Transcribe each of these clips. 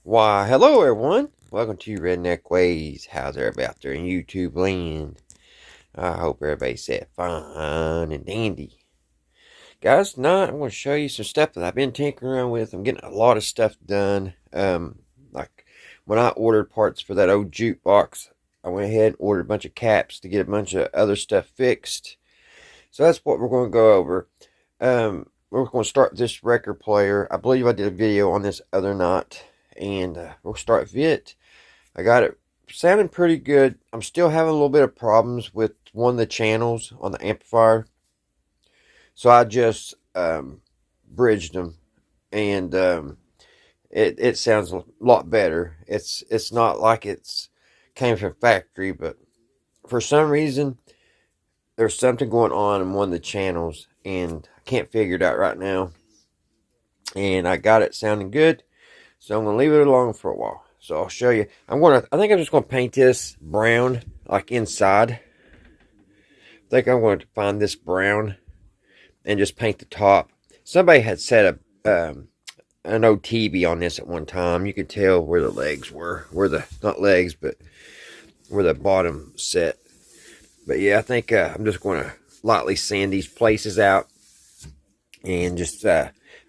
Why, hello everyone. Welcome to Redneck Ways. How's everybody out there in YouTube land? I hope everybody's set fine and dandy. Guys, tonight I'm going to show you some stuff that I've been tinkering around with. I'm getting a lot of stuff done. Like when I ordered parts for that old jukebox, I went ahead and ordered a bunch of caps to get a bunch of other stuff fixed. So that's what we're going to go over. We're going to start this record player. I believe I did a video on this other night. And we'll start with it. I got it sounding pretty good. I'm still having a little bit of problems with one of the channels on the amplifier. So I just bridged them. And it sounds a lot better. It's not like it's came from factory. But for some reason, there's something going on in one of the channels. And I can't figure it out right now. And I got it sounding good. So I'm going to leave it alone for a while. So I'll show you. I think I'm just going to paint this brown, like inside. I think I'm going to find this brown and just paint the top. Somebody had set an OTB on this at one time. You could tell where the legs were. Not legs, but where the bottom set. But yeah, I think I'm just going to lightly sand these places out. And just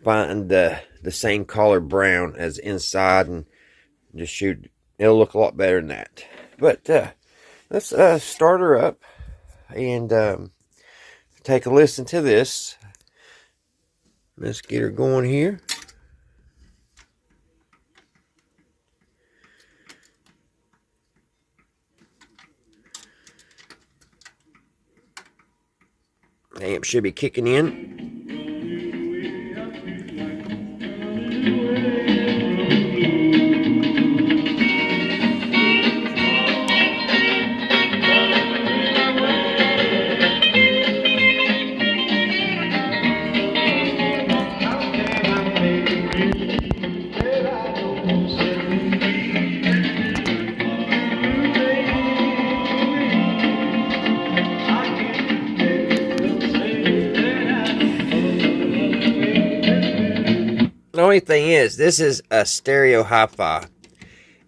find the same color brown as inside and just shoot. It'll look a lot better than that. But let's start her up and take a listen to this. Let's get her going here. Amp should be kicking in. The only thing is, this is a stereo hi-fi.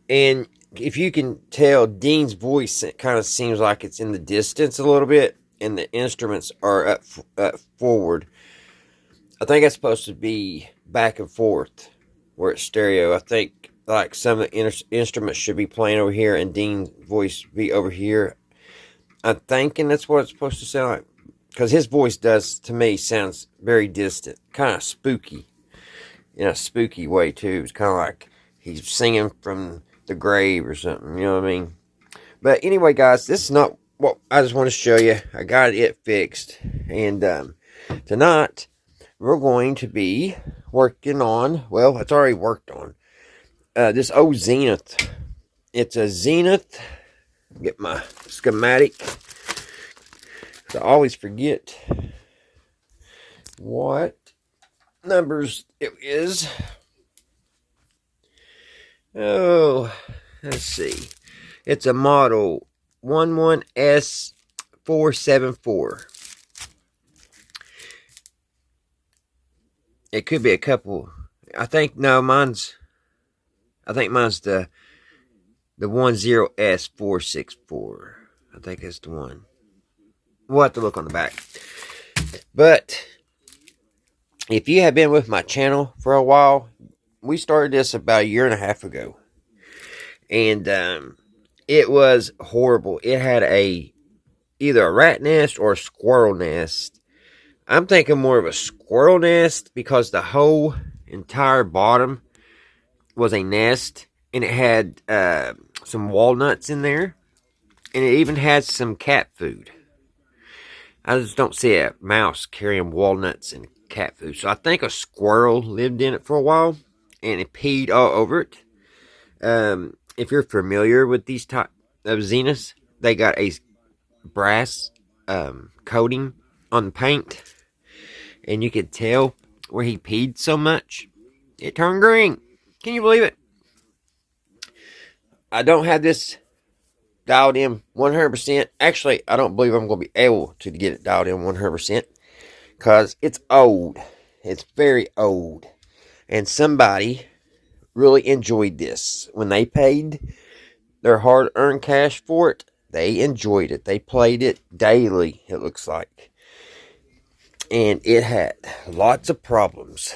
And if you can tell, Dean's voice, it kind of seems like it's in the distance a little bit. And the instruments are up forward. I think it's supposed to be back and forth where it's stereo. I think like some of the instruments should be playing over here and Dean's voice be over here. I'm thinking that's what it's supposed to sound like. Because his voice does, to me, sounds very distant. Kind of spooky. In a spooky way too. It's kind of like he's singing from the grave or something, you know what I mean? But anyway, guys, this is not what I just want to show you. I got it fixed. And tonight, we're going to be working on, well, it's already worked on, this old Zenith. It's a Zenith. Get my schematic. I always forget what numbers it is. Oh, let's see. It's a model 11S474. It could be a couple. I think mine's the 10S464. I think that's the one. We'll have to look on the back. But if you have been with my channel for a while, we started this about a year and a half ago. And it was horrible. It had either a rat nest or a squirrel nest. I'm thinking more of a squirrel nest because the whole entire bottom was a nest. And it had some walnuts in there. And it even had some cat food. I just don't see a mouse carrying walnuts and cat food. So I think a squirrel lived in it for a while. And it peed all over it. If you're familiar with these type of Zeniths, they got a brass coating on the paint. And you could tell where he peed so much, it turned green. Can you believe it? I don't have this dialed in 100%. Actually, I don't believe I'm going to be able to get it dialed in 100%. Because it's old. It's very old. And somebody really enjoyed this. When they paid their hard-earned cash for it, they enjoyed it. They played it daily, it looks like. And it had lots of problems.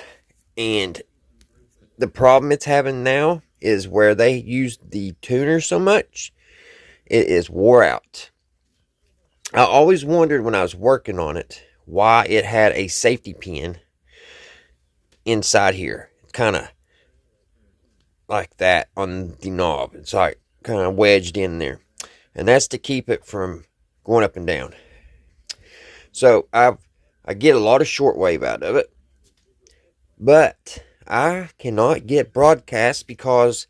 And the problem it's having now is where they used the tuner so much, it is wore out. I always wondered when I was working on it why it had a safety pin inside here. Kind of like that on the knob. It's like kind of wedged in there. And that's to keep it from going up and down. So I get a lot of shortwave out of it. But I cannot get broadcast because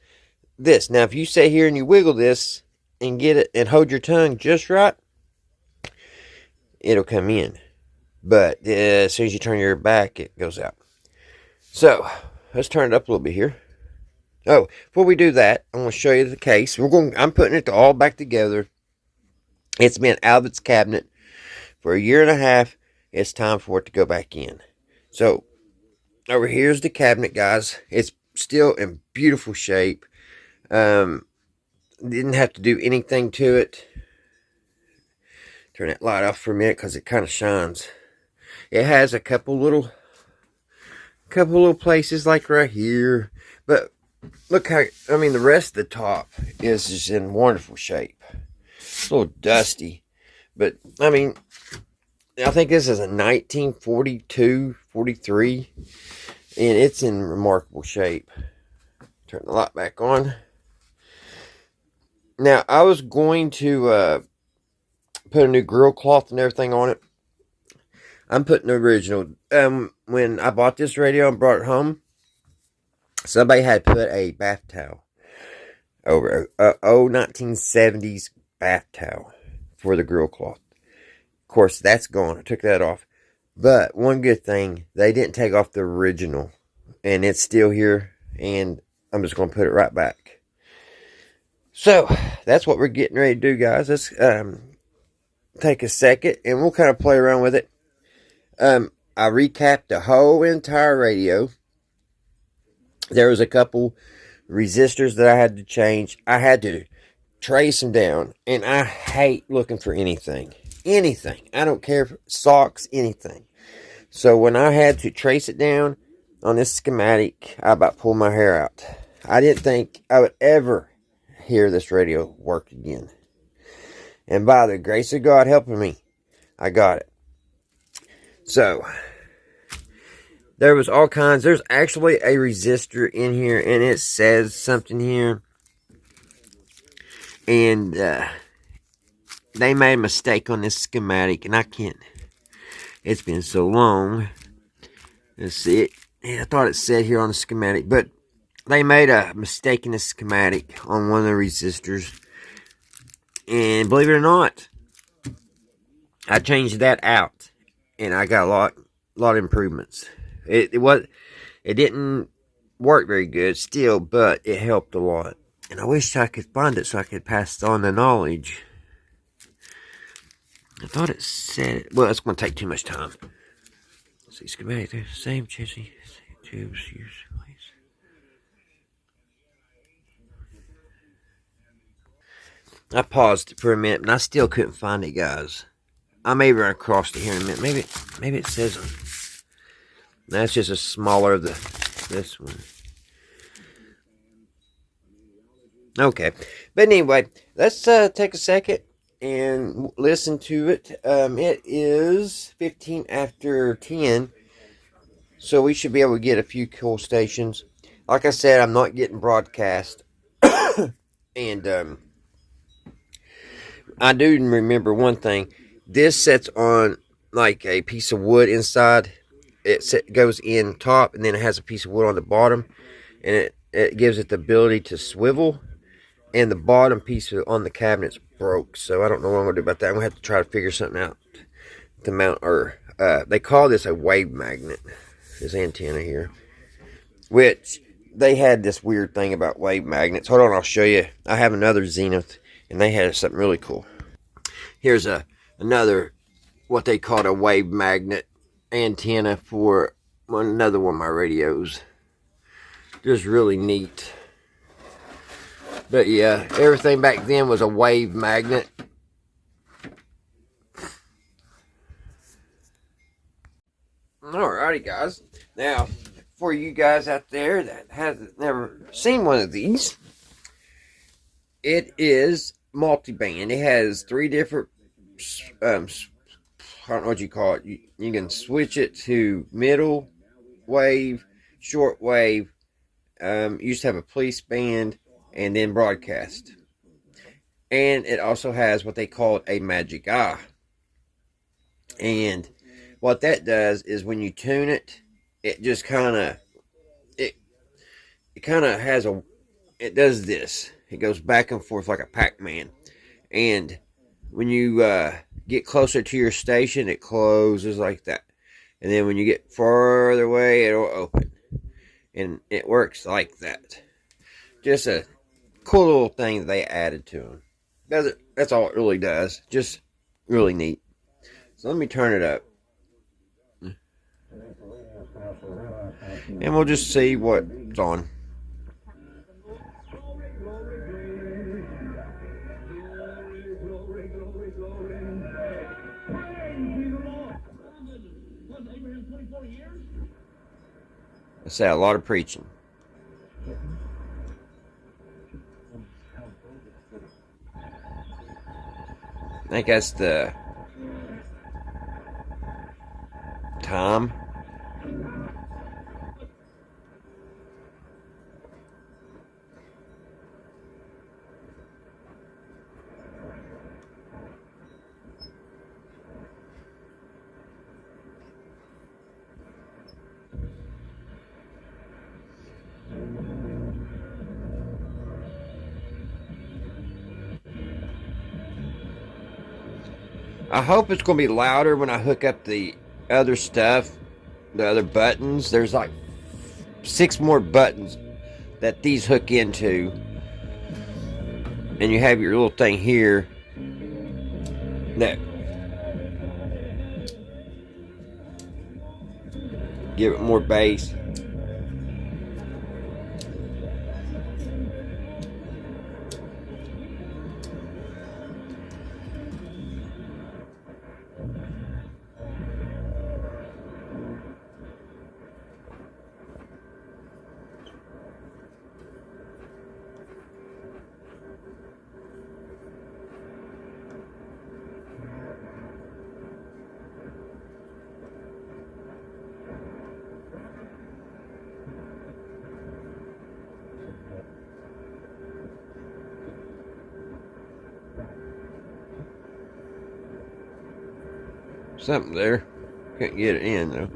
this. Now if you sit here and you wiggle this and get it and hold your tongue just right, it'll come in. But as soon as you turn your back, it goes out. So let's turn it up a little bit here. Oh, before we do that, I'm going to show you the case. I'm putting it all back together. It's been out of its cabinet for 1.5 years. It's time for it to go back in. So over here's the cabinet, guys. It's still in beautiful shape. Didn't have to do anything to it. Turn that light off for a minute because it kind of shines. It has a couple little places like right here, but look how, I mean, the rest of the top is just in wonderful shape. It's a little dusty, but I mean, I think this is a 1942, 43, and it's in remarkable shape. Turn the light back on. Now, I was going to put a new grill cloth and everything on it. I'm putting the original. When I bought this radio and brought it home, somebody had put a bath towel over a 1970s bath towel for the grill cloth. Of course, that's gone. I took that off. But one good thing, they didn't take off the original, and it's still here, and I'm just going to put it right back. So, that's what we're getting ready to do, guys. Let's take a second, and we'll kind of play around with it. I recapped the whole entire radio. There was a couple resistors that I had to change. I had to trace them down, and I hate looking for anything. Anything. I don't care if socks, anything. So when I had to trace it down on this schematic, I about pulled my hair out. I didn't think I would ever hear this radio work again. And by the grace of God helping me, I got it. So, there was all kinds. There's actually a resistor in here, and it says something here. And they made a mistake on this schematic, and I can't. It's been so long. Let's see it. Yeah, I thought it said here on the schematic, but they made a mistake in the schematic on one of the resistors. And believe it or not, I changed that out, and I got a lot of improvements. It didn't work very good still, but it helped a lot. And I wish I could find it so I could pass on the knowledge. I thought it said, well, it's going to take too much time. Let's see, schematic, the same chassis, same tubes, use place. I paused for a minute, and I still couldn't find it, guys. I may run across it here in a minute. Maybe it says that's just a smaller of this one. Okay, but anyway, let's take a second and listen to it. It is 15 after 10, so we should be able to get a few cool stations. Like I said, I'm not getting broadcast, and I do remember one thing. This sets on like a piece of wood inside. It goes in top, and then it has a piece of wood on the bottom, and it gives it the ability to swivel. And the bottom piece on the cabinet's broke, so I don't know what I'm going to do about that. I'm going to have to try to figure something out to mount, or they call this a wave magnet, this antenna here, which they had this weird thing about wave magnets. Hold on, I'll show you. I have another Zenith, and they had something really cool. Here's another, what they called a wave magnet antenna for another one of my radios. Just really neat. But yeah, everything back then was a wave magnet. Alrighty, guys. Now, for you guys out there that hasn't never seen one of these, it is multi-band. It has 3 different, I don't know what you call it. You can switch it to middle wave, short wave. Used to have a police band, and then broadcast. And it also has what they call a magic eye. And what that does is when you tune it, it just kind of it kind of has a it does this. It goes back and forth like a Pac-Man. And when you get closer to your station, it closes like that. And then when you get farther away, it'll open. And it works like that. Just a cool little thing that they added to them. That's all it really does. Just really neat. So let me turn it up. And we'll just see what's on. I say a lot of preaching. I think that's the time. I hope it's going to be louder when I hook up the other stuff, the other buttons. There's like 6 more buttons that these hook into. And you have your little thing here that give it more bass. Something there. Can't get it in though.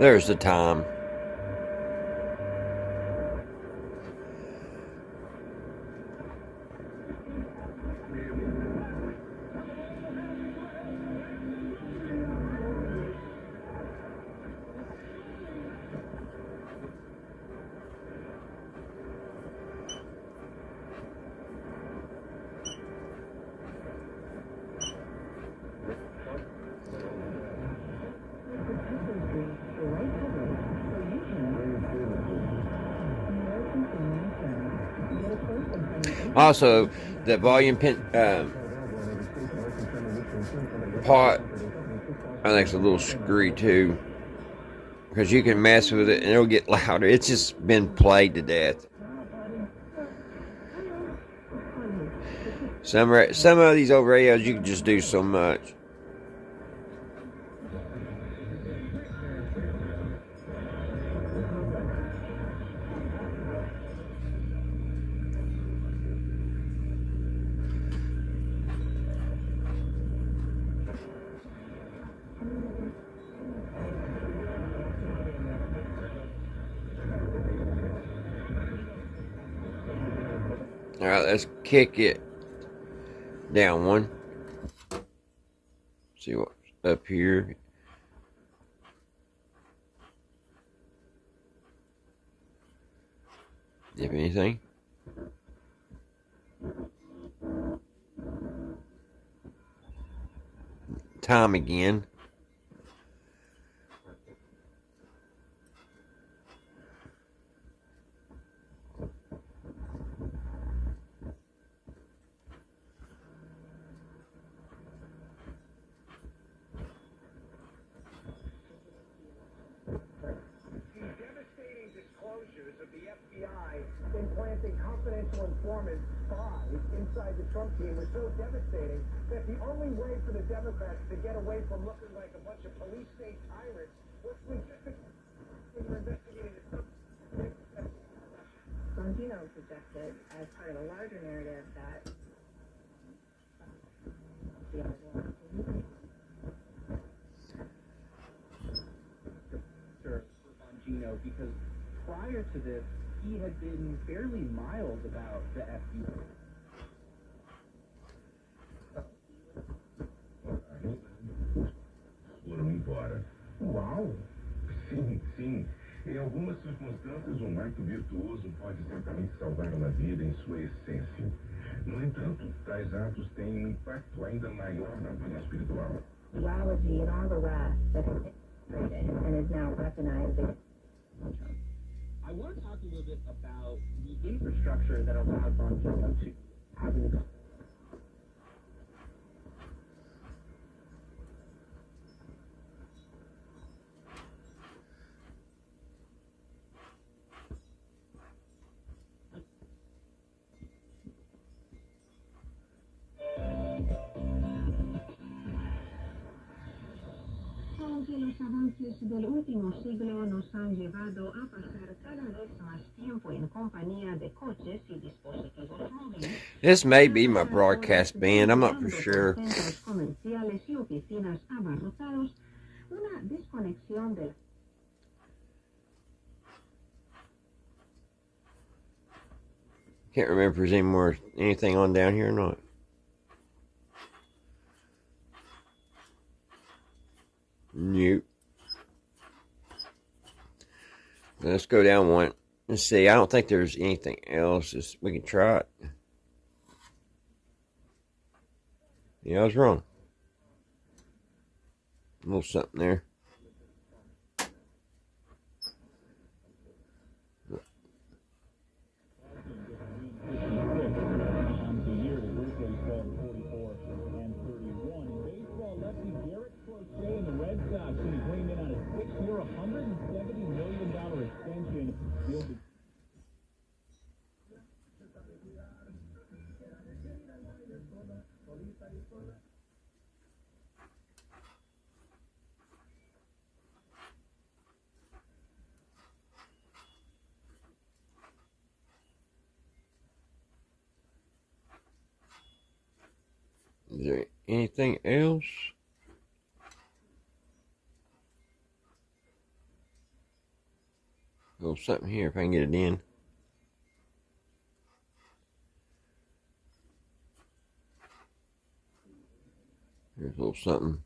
There's the time. Also, the volume pin pot, I think it's a little screwy too, because you can mess with it and it'll get louder. It's just been played to death. Some of these old radios you can just do so much. Alright, let's kick it down one. See what up here. If anything. Time again. Implanting confidential informants, spies, inside the Trump team was so devastating that the only way for the Democrats to get away from looking like a bunch of police state tyrants was to just investigating the Bongino suggested, as part of a larger narrative, that Bongino, because prior to this, he had been fairly mild about the FBI. Foram embora. Uau! Sim, sim. Em algumas circunstâncias, um ato virtuoso pode certamente salvar uma vida em sua essência. No entanto, tais atos têm um impacto ainda maior na vida espiritual. duality and all the rest that has integrated and is now recognized as I want to talk a little bit about the infrastructure that allowed Bongino to have an Aunque los avances del último siglo nos han llevado a pasar cada vez más tiempo en compañía de coches y dispositivos móviles. This may be my broadcast band. I'm not for sure. Centros comerciales y oficinas abarrotados, una desconexión de Can't remember if there's anything on down here or not. Nope. Let's go down one. Let's see. I don't think there's anything else. We can try it. Yeah, I was wrong. A little something there. Is there anything else? Oh, something here if I can get it in. Here's a little something.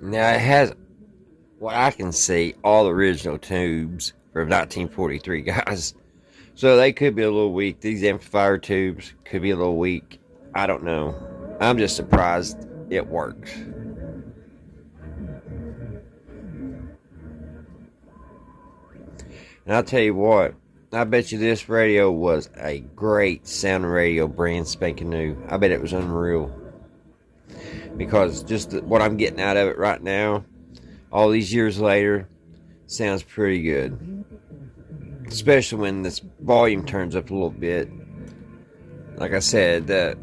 Now it has, what I can see, all the original tubes from 1943, guys. So they could be a little weak. These amplifier tubes could be a little weak. I don't know. I'm just surprised it works. And I'll tell you what, I bet you this radio was a great sounding radio, brand spanking new. I bet it was unreal. Because just what I'm getting out of it right now, all these years later, sounds pretty good. especially when this volume turns up a little bit. Like I said, the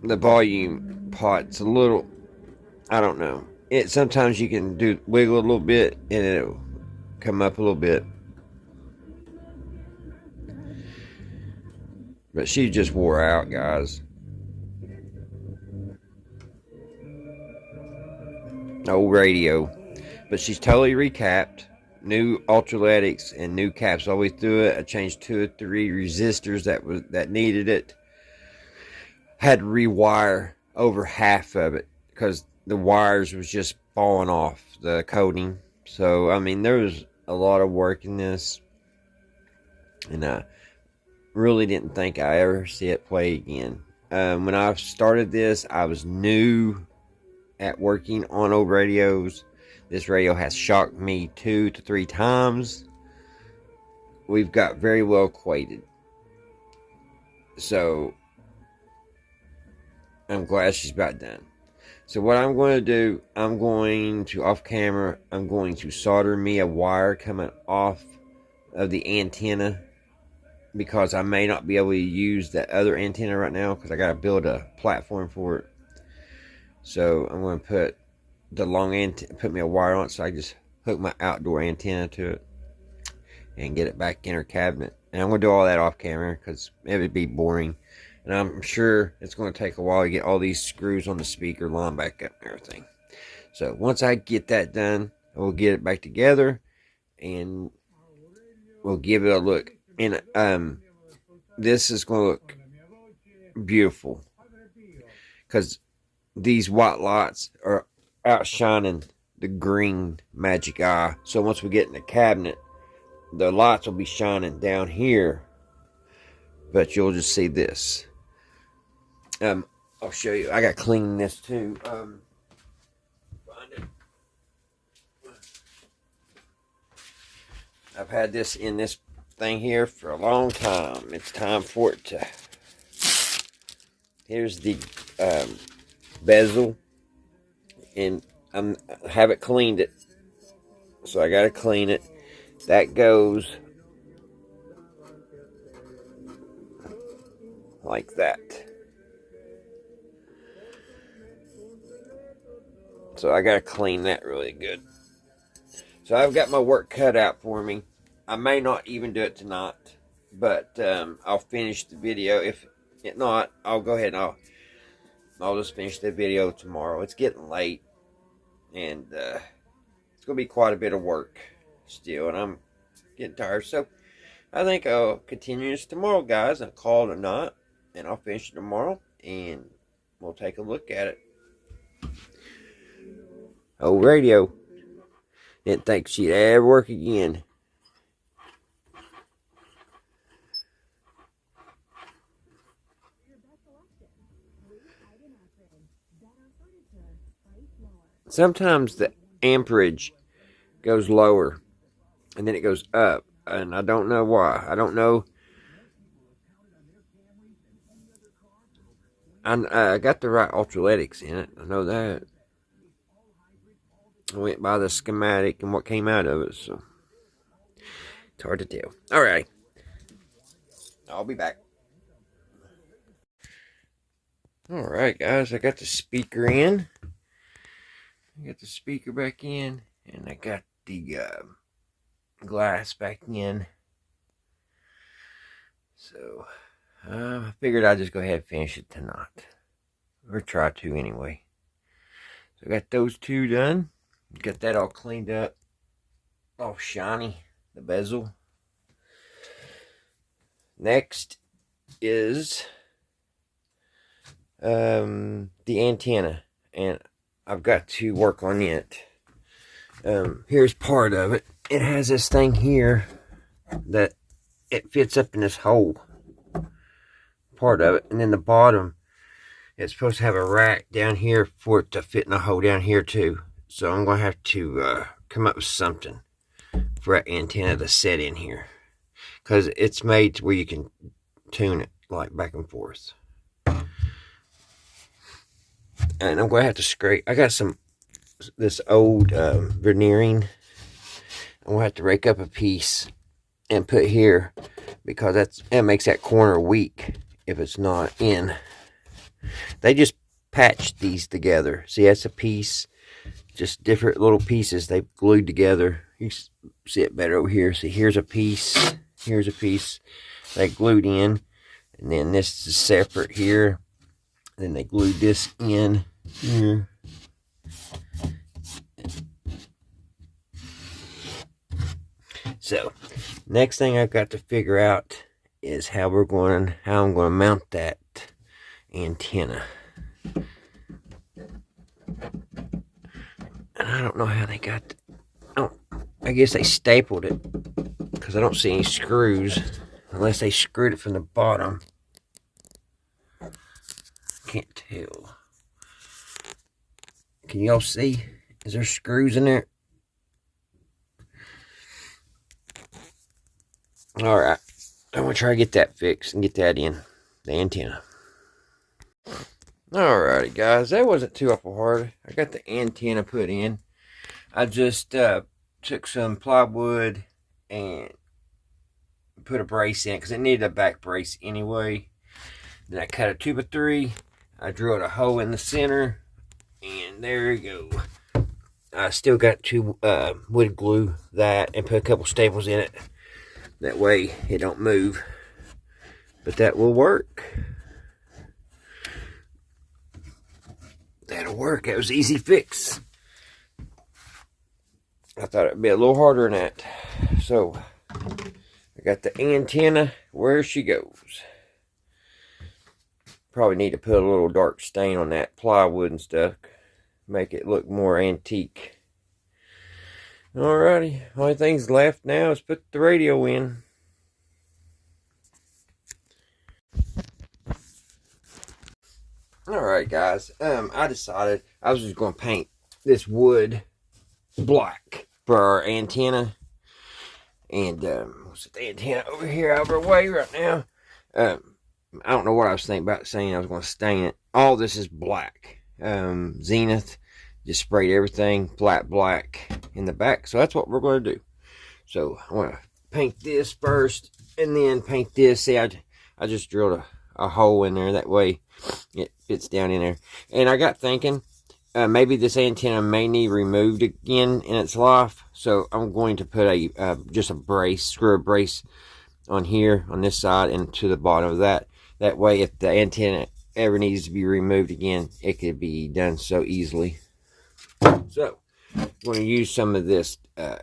volume pot's a little, I don't know. Sometimes you can wiggle a little bit and it'll come up a little bit. But she just wore out, guys. Old radio. But she's totally recapped. New ultraletics and new caps all the way through it. I changed 2 or 3 resistors that needed it. Had to rewire over half of it because the wires was just falling off the coating. So I mean, there was a lot of work in this, and I really didn't think I ever see it play again. When I started this, I was new at working on old radios. This radio has shocked me 2 to 3 times. We've got very well acquainted. So I'm glad she's about done. So what I'm going to do, I'm going to, off camera, I'm going to solder me a wire coming off of the antenna, because I may not be able to use that other antenna right now because I got to build a platform for it. So I'm going to put the long antenna, put me a wire on it, so I just hook my outdoor antenna to it and get it back in her cabinet. And I'm going to do all that off camera because it would be boring. And I'm sure it's going to take a while to get all these screws on the speaker line back up and everything. So once I get that done, we'll get it back together and we'll give it a look. And this is going to look beautiful because these white lights are outshining the green Magic Eye. So once we get in the cabinet, the lights will be shining down here, but you'll just see this. I'll show you. I got to clean this too. Find it. I've had this in this thing here for a long time. It's time for it to. Here's the bezel, and I haven't cleaned it, so I got to clean it. That goes like that. So I got to clean that really good. So I've got my work cut out for me. I may not even do it tonight, but I'll finish the video. If not, I'll go ahead and I'll just finish the video tomorrow. It's getting late, and it's going to be quite a bit of work still, and I'm getting tired. So I think I'll continue this tomorrow, guys. I'll call it a night, and I'll finish it tomorrow, and we'll take a look at it. Old radio. Didn't think she'd ever work again. Sometimes the amperage goes lower and then it goes up, and I don't know why. I don't know. I got the right ultraletics in it. I know that. I went by the schematic and what came out of it, so it's hard to tell. Alright, I'll be back. Alright, guys, I got the speaker in. I got the speaker back in, and I got the glass back in. So I figured I'd just go ahead and finish it tonight, or try to anyway. So I got those two done. Got that all cleaned up, all shiny, the bezel. Next is the antenna, and I've got to work on it. Here's part of it. It has this thing here that it fits up in this hole, part of it, and then the bottom, it's supposed to have a rack down here for it to fit in a hole down here too. So I'm going to have to come up with something for that antenna to set in here, because it's made to where you can tune it like back and forth. And I'm going to have to scrape. I got this old veneering. I'm going to have to rake up a piece and put here, because that makes that corner weak if it's not in. They just patched these together. See, that's a piece, just different little pieces they glued together. You see it better over here. See, here's a piece they glued in, and then this is separate here. Then they glued this in here. So, next thing I've got to figure out is how I'm going to mount that antenna. And I don't know how they got. I guess they stapled it, because I don't see any screws, unless they screwed it from the bottom. Can't tell. Can y'all see? Is there screws in there? Alright, I'm going to try to get that fixed and get that in, the antenna. Alrighty guys, that wasn't too awful hard. I got the antenna put in. I just took some plywood and put a brace in, because it needed a back brace anyway. Then I cut a 2x3. I drilled a hole in the center, and there you go. I still got to wood glue that and put a couple staples in it. That way it don't move. But that will work. That'll work. That was an easy fix. I thought it'd be a little harder than that. So, I got the antenna where she goes. Probably need to put a little dark stain on that plywood and stuff. Make it look more antique. Alrighty. Only thing's left now is put the radio in. Alright guys. I decided I was just going to paint this wood black for our antenna. And we'll set the antenna over here out of our way right now. I don't know what I was thinking about saying. I was going to stain it. All this is black. Zenith just sprayed everything flat black in the back. So that's what we're going to do. So I want to paint this first and then paint this. See, I just drilled a hole in there. That way it fits down in there. And I got thinking, maybe this antenna may need removed again in its life. So I'm going to put just a brace, screw a brace on here, on this side, and to the bottom of that. That way, if the antenna ever needs to be removed again, it could be done so easily. So, I'm going to use some of this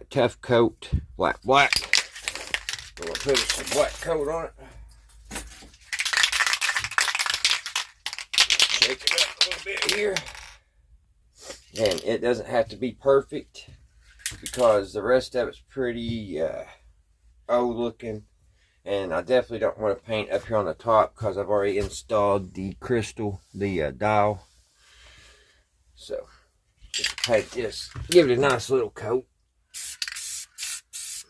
Tough Coat black. I'm going to put some black coat on it. Shake it up a little bit here. And it doesn't have to be perfect, because the rest of it's pretty old looking. And I definitely don't want to paint up here on the top, because I've already installed the crystal, the dial. So, just paint this, give it a nice little coat.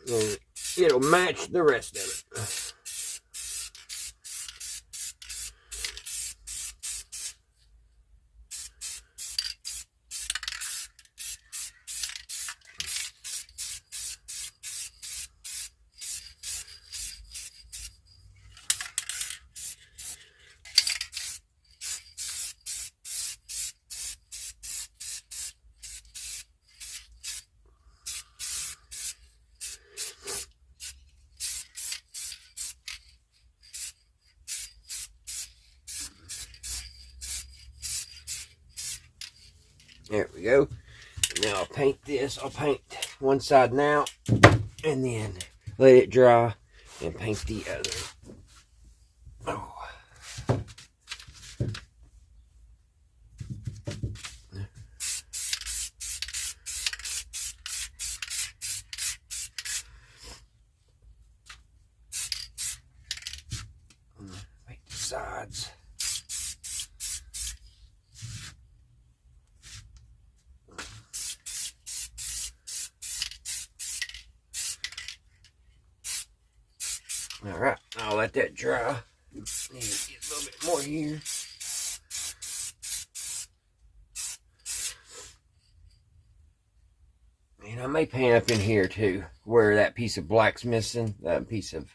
And it'll match the rest of it. There we go. Now I'll paint this. I'll paint one side now, and then let it dry and paint the other. Oh. Paint the sides. Alright, I'll let that dry. Need to get a little bit more here. And And I may paint up in here too, where that piece of black's missing. That piece of...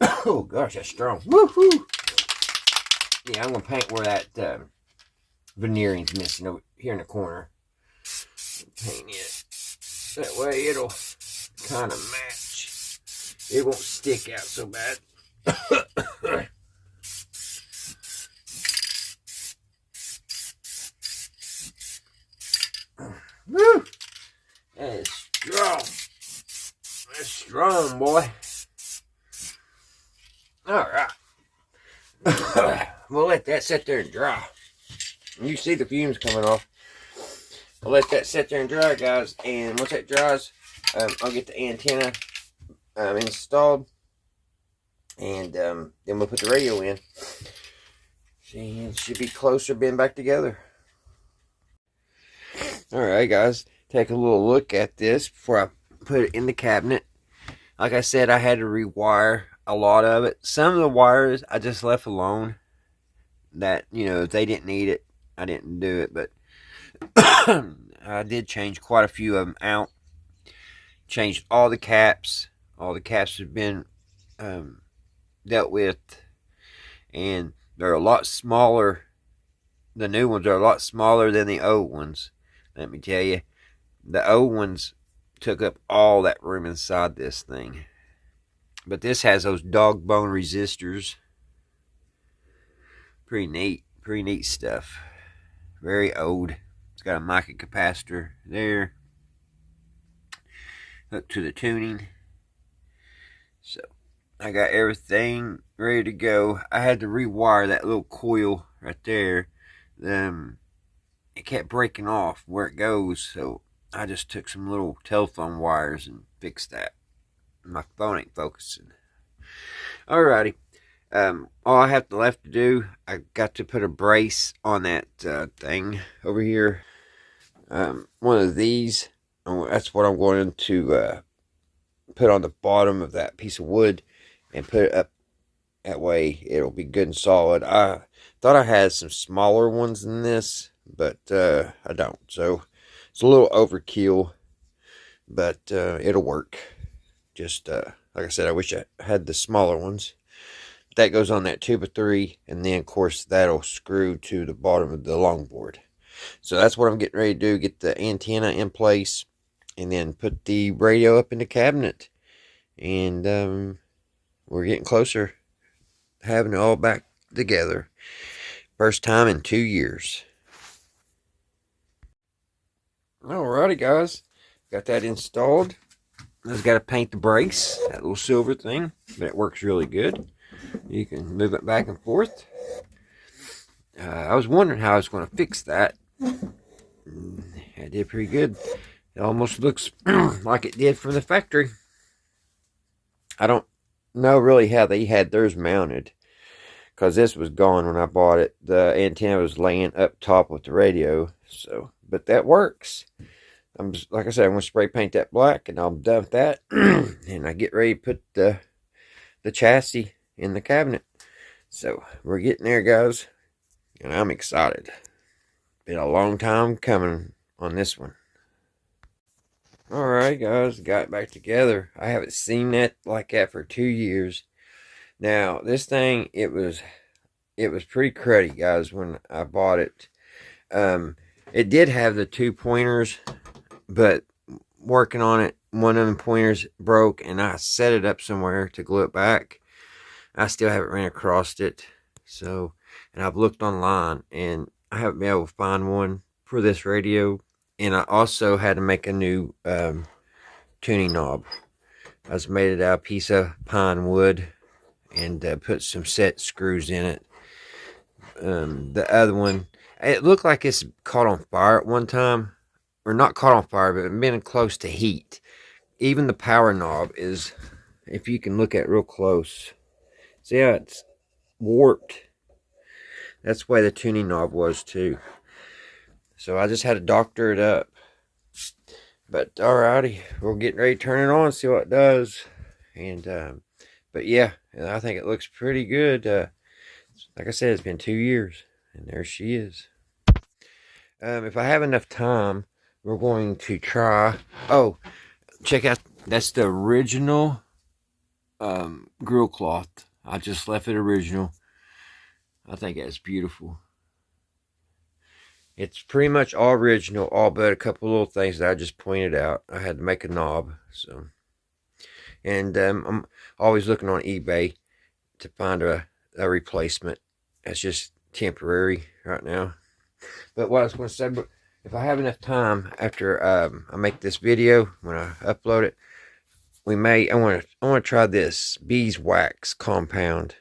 Oh gosh, that's strong. Woohoo! Yeah, I'm going to paint where that veneering's missing over here in the corner. Paint it. That way it'll kind of match. It won't stick out so bad. Woo! That is strong. That's strong, boy. Alright. We'll let that sit there and dry. You see the fumes coming off. I'll let that sit there and dry, guys. And once that dries, I'll get the antenna installed. And then we'll put the radio in. See, it should be closer being back together. Alright, guys. Take a little look at this before I put it in the cabinet. Like I said, I had to rewire a lot of it. Some of the wires I just left alone. That, you know, if they didn't need it, I didn't do it. But I did change quite a few of them out. Changed all the caps. All the caps have been dealt with. And they're a lot smaller. The new ones are a lot smaller than the old ones. Let me tell you. The old ones took up all that room inside this thing. But this has those dog bone resistors. Pretty neat stuff. Very old. It's got a mica capacitor there. Hooked to the tuning. So I got everything ready to go. I had to rewire that little coil right there. It kept breaking off where it goes, so I just took some little telephone wires and fixed that. My phone ain't focusing. Alrighty. All I have left to do, I got to put a brace on that thing over here. One of these. That's what I'm going to put on the bottom of that piece of wood and put it up. That way it'll be good and solid. I thought I had some smaller ones than this, but I don't. So it's a little overkill, but it'll work. Just like I said, I wish I had the smaller ones. That goes on that 2x3, and then of course that'll screw to the bottom of the longboard. So that's what I'm getting ready to do. Get the antenna in place, and then put the radio up in the cabinet. And we're getting closer, having it all back together. First time in 2 years. Alrighty, guys, got that installed. I just got to paint the brace, that little silver thing, but it works really good. You can move it back and forth. I was wondering how I was going to fix that. I did pretty good. It almost looks like it did from the factory. I don't know really how they had theirs mounted, because this was gone when I bought it. The antenna was laying up top with the radio. So, but that works. Like I said, I'm going to spray paint that black, and I'm done with that. And I get ready to put the chassis in the cabinet. So we're getting there, guys, and I'm excited. Been a long time coming on this one. Alright, guys, got it back together. I haven't seen that like that for 2 years. Now this thing, it was pretty cruddy, guys, when I bought it. It did have the 2 pointers, but working on it, one of the pointers broke, and I set it up somewhere to glue it back. I still haven't ran across it. So, and I've looked online, and I haven't been able to find one for this radio. And I also had to make a new tuning knob. I just made it out of a piece of pine wood and put some set screws in it. The other one, it looked like it's caught on fire at one time. Or not caught on fire, but been close to heat. Even the power knob is, if you can look at it real close, see how it's warped? That's the way the tuning knob was too. So I just had to doctor it up. But alrighty, we're getting ready to turn it on, see what it does. And but yeah, I think it looks pretty good. Like I said, it's been 2 years, and there she is. If I have enough time, we're going to try. Oh, check out, that's the original grill cloth. I just left it original. I think that's beautiful. It's pretty much all original, all but a couple little things that I just pointed out. I had to make a knob, so. And I'm always looking on eBay to find a replacement. That's just temporary right now. But what I was going to say, if I have enough time after I make this video, when I upload it, I want to try this beeswax compound.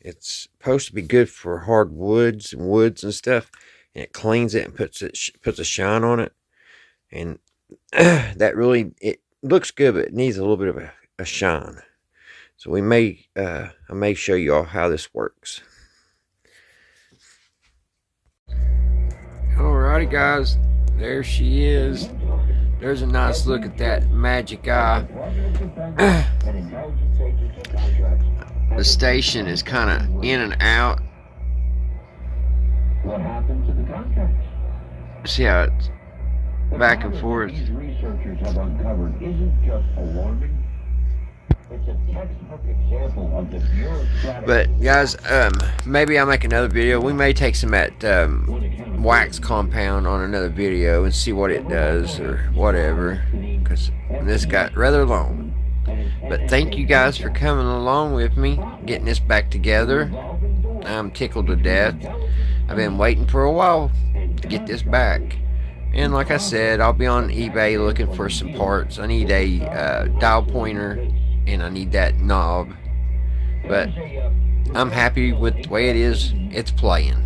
It's supposed to be good for hard woods and stuff, and it cleans it and puts a shine on it, and that really, it looks good, but it needs a little bit of a shine. So I may show you all how this works. Alrighty guys, there she is. There's a nice look at that magic eye. The station is kind of in and out. What happened to the contract? See how it's back and forth. These researchers have uncovered isn't just alarming. It's a textbook example of the bureaucratic. But guys, maybe I'll make another video. We may take some at wax compound on another video and see what it does or whatever, because this got rather long. But thank you guys for coming along with me, getting this back together. I'm tickled to death. I've been waiting for a while to get this back. And like I said, I'll be on eBay looking for some parts. I need a dial pointer, and I need that knob. But I'm happy with the way it is. It's playing.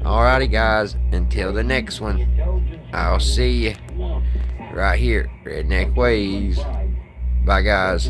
Alrighty guys, until the next one, I'll see you right here, Redneck Ways. Bye guys.